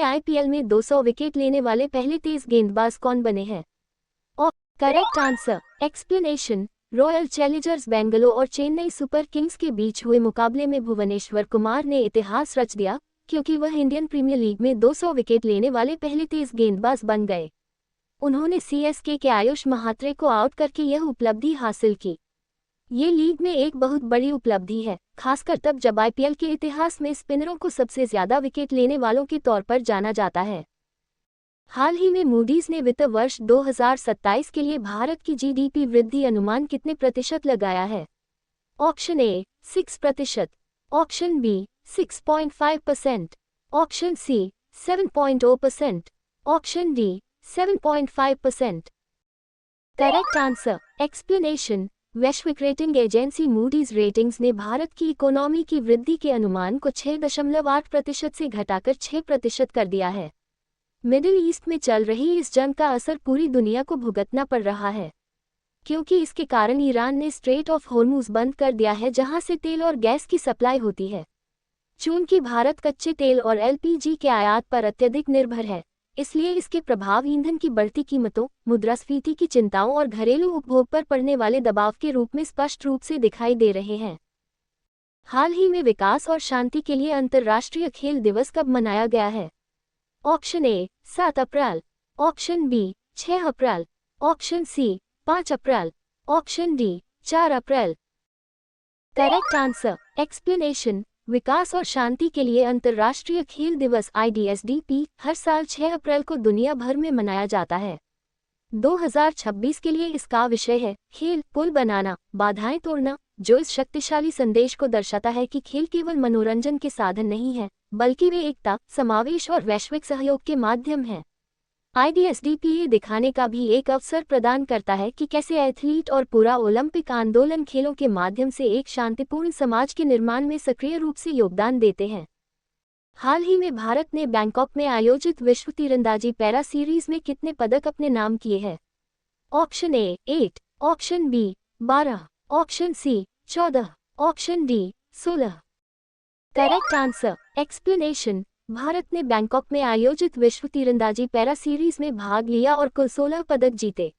IPL में 200 wicket लेने वाले पहले तेज गेंदबाज कौन बने हैं? और correct answer explanation. Royal Challengers Bengaluru और चेन्नई सुपर किंग्स के बीच हुए मुकाबले में भुवनेश्वर कुमार ने इतिहास रच दिया, क्योंकि वह इंडियन प्रीमियर लीग में 200 विकेट लेने वाले पहले तेज गेंदबाज बन गए। उन्होंने सीएसके के आयुष महात्रे को आउट करके यह उपलब्धि हासिल की। ये लीग में एक बहुत बड़ी उपलब्धि है, खासकर तब जब आईपीएल के इतिहास में स्पिनरों को सबसे ज्यादा विकेट लेने वालों के तौर पर जाना जाता है। हाल ही में मूडीज ने वित्त वर्ष 2027 के लिए भारत की जीडीपी वृद्धि अनुमान कितने प्रतिशत लगाया है? Option A 6%, option B 6.5%, option C 7.0%, option D 7.5%। Correct answer explanation. वैश्विक रेटिंग एजेंसी मूडीज रेटिंग्स ने भारत की इकोनॉमी की वृद्धि के अनुमान को 6.8% से घटाकर 6% कर दिया है। मिडिल ईस्ट में चल रही इस जंग का असर पूरी दुनिया को भुगतना पड़ रहा है, क्योंकि इसके कारण ईरान ने स्ट्रेट ऑफ होर्मुज बंद कर दिया है, जहां से तेल और गैस की सप्लाई होती है। चूंकि भारत कच्चे तेल और एलपीजी के आयात पर अत्यधिक निर्भर है, इसलिए इसके प्रभाव ईंधन की बढ़ती कीमतों, मुद्रास्फीति की चिंताओं और घरेलू उपभोग पर पड़ने वाले दबाव के रूप में स्पष्ट रूप से दिखाई दे रहे हैं। हाल ही में विकास और शांति के लिए अंतर्राष्ट्रीय खेल दिवस कब मनाया गया है? Option A 7 April, option B 6 April, option C 5 April, option D 4 April. Correct answer explanation. विकास और शांति के लिए अंतर्राष्ट्रीय खेल दिवस IDSDP हर साल 6 अप्रैल को दुनिया भर में मनाया जाता है। 2026 के लिए इसका विषय है खेल पुल बनाना, बाधाएं तोड़ना, जो इस शक्तिशाली संदेश को दर्शाता है कि खेल केवल मनोरंजन के साधन नहीं है, बल्कि वे एकता, समावेश और वैश्विक सहयोग के माध्यम हैं। IDSDP ये दिखाने का भी एक अवसर प्रदान करता है कि कैसे एथलीट और पूरा ओलंपिक आंदोलन खेलों के माध्यम से एक शांतिपूर्ण समाज के निर्माण में सक्रिय रूप से योगदान देते हैं। हाल ही में भारत ने बैंकॉक में आयोजित विश्व तीरंदाजी पैरा सीरीज में कितने पदक अपने नाम किए हैं? Option A 8, option B 12, option C 14, option D 16। Correct answer explanation. Bharat ने बैंकॉक में आयोजित विश्व तीरंदाजी पैरा सीरीज में भाग लिया और कुल 16 पदक जीते।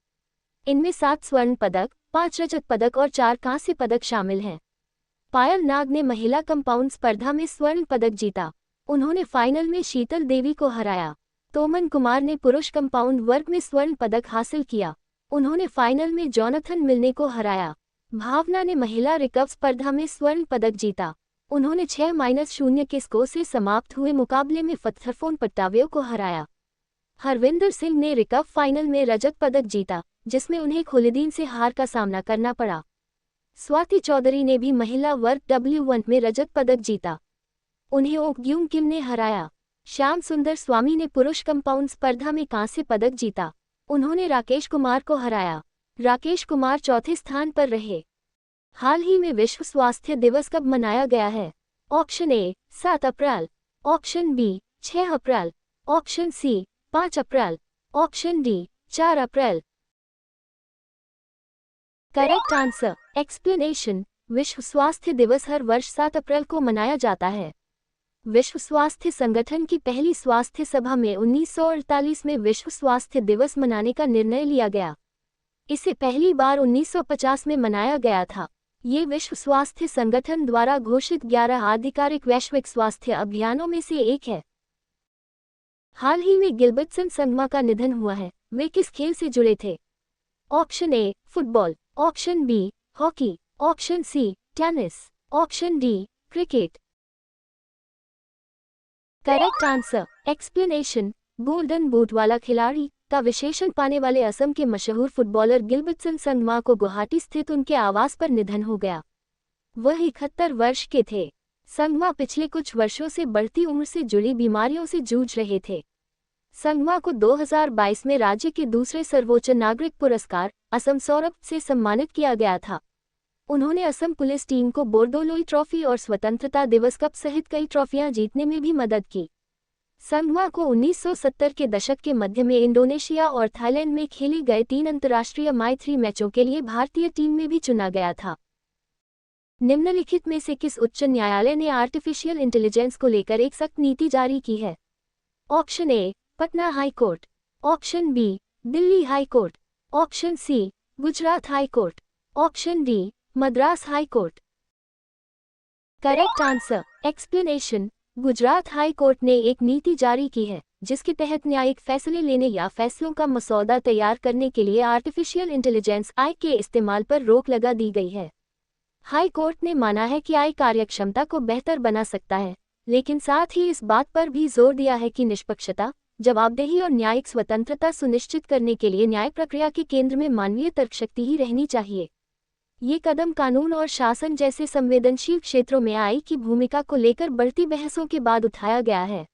इनमें 7 स्वर्ण पदक, 5 रजत पदक और 4 कांस्य पदक शामिल हैं। पायल नाग ने महिला कंपाउंड स्पर्धा में स्वर्ण पदक जीता। उन्होंने फाइनल में शीतल देवी को हराया। तोमन कुमार ने पुरुष कंपाउंड वर्ग में स्वर्ण पदक हासिल किया। उन्होंने फाइनल में जॉनथन मिलने को हराया। भावना ने महिला रिकर्व स्पर्धा में स्वर्ण पदक जीता। उन्होंने 6-0 के स्कोर से समाप्त हुए मुकाबले में फत्थरफोन पट्टावियों को हराया। हरविंदर सिंह ने रिकर्व फाइनल में रजत पदक जीता, जिसमें उन्हें खुलेदीन से हार का सामना करना पड़ा। स्वाति चौधरी ने भी महिला वर्ग W1 में रजत पदक जीता। उन्हें ओक ग्यूम किम ने हराया। श्याम सुंदर स्वामी ने पुरुष कंपाउंड स्पर्धा में कांस्य पदक जीता। उन्होंने राकेश कुमार को हराया। राकेश कुमार चौथे स्थान पर रहे। हाल ही में विश्व स्वास्थ्य दिवस कब मनाया गया है? Option A 7 April, option B 6 April, option C 5 April, option D 4 April. Correct answer explanation. विश्व स्वास्थ्य दिवस हर वर्ष 7 अप्रैल को मनाया जाता है। विश्व स्वास्थ्य संगठन की पहली स्वास्थ्य सभा में 1948 में विश्व स्वास्थ्य दिवस मनाने का निर्णय लिया गया। इसे पहली बार 1950 में मनाया गया था। ये विश्व स्वास्थ्य संगठन द्वारा घोषित 11 आधिकारिक वैश्विक स्वास्थ्य अभियानों में से एक है। हाल ही में गिलबर्टसन संगमा का निधन हुआ है। वे किस खेल से जुड़े थे? Option A football, option B hockey, option C tennis, option D cricket. Correct answer explanation. Golden boot वाला खिलाड़ी का विशेषण पाने वाले असम के मशहूर फुटबॉलर गिलबर्टसन संगमा को गुवाहाटी स्थित उनके आवास पर निधन हो गया। वह 71 वर्ष के थे। संगमा पिछले कुछ वर्षों से बढ़ती उम्र से जुड़ी बीमारियों से जूझ रहे थे। संगमा को 2022 में राज्य के दूसरे सर्वोच्च नागरिक पुरस्कार असम सौरभ से सम्मानित किया गया था। उन्होंने असम पुलिस टीम को बोर्दोलोई ट्रॉफी और स्वतंत्रता दिवस कप सहित कई ट्रॉफियां जीतने में भी मदद की। संगमा को 1970 के दशक के मध्य में इंडोनेशिया और थाईलैंड में खेले गए 3 अंतर्राष्ट्रीय माई3 मैचों के लिए भारतीय टीम में भी चुना गया था। निम्नलिखित में से किस उच्च न्यायालय ने आर्टिफिशियल इंटेलिजेंस को लेकर एक सख्त नीति जारी की है? Option A Patna high court, option B Delhi high court, option C Gujarat high court, option D Madras high court. Correct answer explanation. Gujarat high court ने एक नीति जारी की है जिसके तहत न्यायिक फैसले लेने या फैसलों का मसौदा तैयार करने के लिए आर्टिफिशियल इंटेलिजेंस AI के इस्तेमाल पर रोक लगा दी गई है। हाई कोर्ट ने माना है कि AI कार्यक्षमता को बेहतर बना सकता है, लेकिन साथ ही इस बात पर भी जोर दिया है कि निष्पक्षता, जवाबदेही और न्यायिक स्वतंत्रता सुनिश्चित करने के लिए न्याय प्रक्रिया के केंद्र में मानवीय तर्कशक्ति ही रहनी चाहिए। ये कदम कानून और शासन जैसे संवेदनशील क्षेत्रों में AI की भूमिका को लेकर बढ़ती बहसों के बाद उठाया गया है।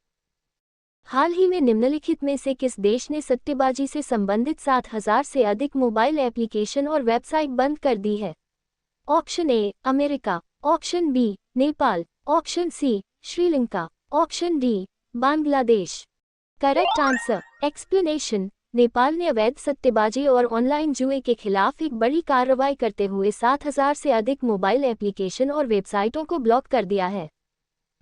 हाल ही में निम्नलिखित में से किस देश ने सट्टेबाजी से संबंधित 7,000 से अधिक मोबाइल एप्लीकेशन और वेबसाइट बंद कर दी है? Option A America, option B Nepal, option C Sri Lanka, option D Bangladesh. Correct answer explanation. Nepal ने अवैध सट्टेबाजी और ऑनलाइन जुए के खिलाफ एक बड़ी कार्रवाई करते हुए 7,000 से अधिक मोबाइल एप्लीकेशन और वेबसाइटों को ब्लॉक कर दिया है।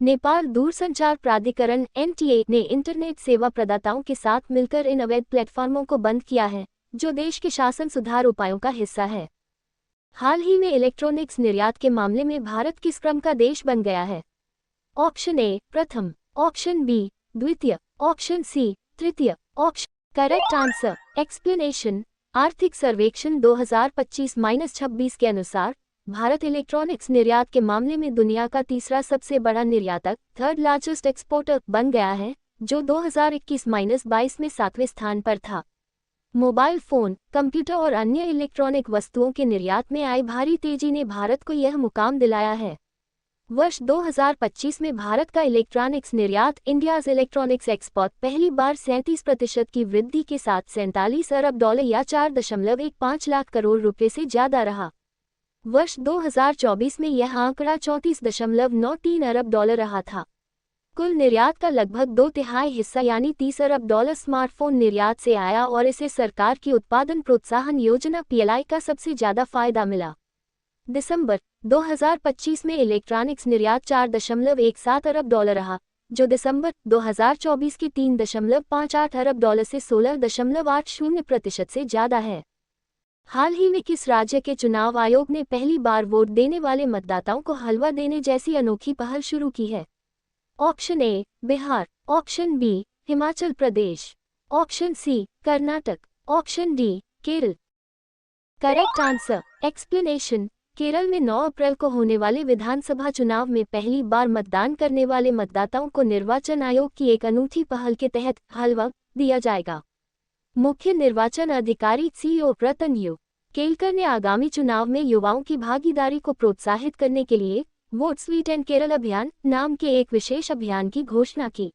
नेपाल दूरसंचार प्राधिकरण NTA ने इंटरनेट सेवा प्रदाताओं के साथ मिलकर इन अवैध प्लेटफॉर्मों को बंद किया है, जो देश के शासन सुधार उपायों का हिस्सा है। हाल ही में इलेक्ट्रॉनिक्स निर्यात के मामले में भारत किस क्रम का देश बन गया है? ऑप्शन ए प्रथम, ऑप्शन बी द्वितीय, ऑप्शन सी तृतीय, ऑप्शन। Correct answer explanation. आर्थिक सर्वेक्षण 2025-26 के अनुसार भारत इलेक्ट्रॉनिक्स निर्यात के मामले में दुनिया का तीसरा सबसे बड़ा निर्यातक, थर्ड लार्जेस्ट एक्सपोर्टर बन गया है, जो 2021-22 में 7वें स्थान पर था। मोबाइल फोन, कंप्यूटर और अन्य इलेक्ट्रॉनिक वस्तुओं के निर्यात में आई भारी तेजी ने भारत को यह मुकाम दिलाया है। वर्ष 2025 में भारत का इलेक्ट्रॉनिक्स निर्यात इंडियाज इलेक्ट्रॉनिक्स एक्सपोर्ट पहली बार 37% की वृद्धि के साथ $47 अरब या 4.15 लाख करोड़ रुपए से ज्यादा रहा। वर्ष 2024 में यह आंकड़ा 34.93 अरब डॉलर रहा था। कुल निर्यात का लगभग 2/3 हिस्सा यानी $30 अरब स्मार्टफोन निर्यात से आया और इसे सरकार की उत्पादन प्रोत्साहन योजना PLI का सबसे ज्यादा फायदा मिला। दिसंबर 2025 में इलेक्ट्रॉनिक्स निर्यात 4.17 अरब डॉलर रहा, जो दिसंबर 2024 के 3.58 अरब डॉलर से 16.80% से ज्यादा है। हाल ही में किस राज्य के चुनाव आयोग ने पहली बार वोट देने वाले मतदाताओं को हलवा देने जैसी अनोखी पहल शुरू की है? Option A Bihar, option B Himachal Pradesh, option C Karnataka, option D Kerala. Correct answer explanation. Kerala में 9 अप्रैल को होने वाले विधानसभा चुनाव में पहली बार मतदान करने वाले मतदाताओं को निर्वाचन आयोग की एक अनूठी पहल के तहत हलवा दिया जाएगा। मुख्य निर्वाचन अधिकारी CEO रतन यू केलकर ने आगामी चुनाव में युवाओं की भागीदारी को प्रोत्साहित करने के लिए वोट स्वीट एंड केरल अभियान नाम के एक विशेष अभियान की घोषणा की।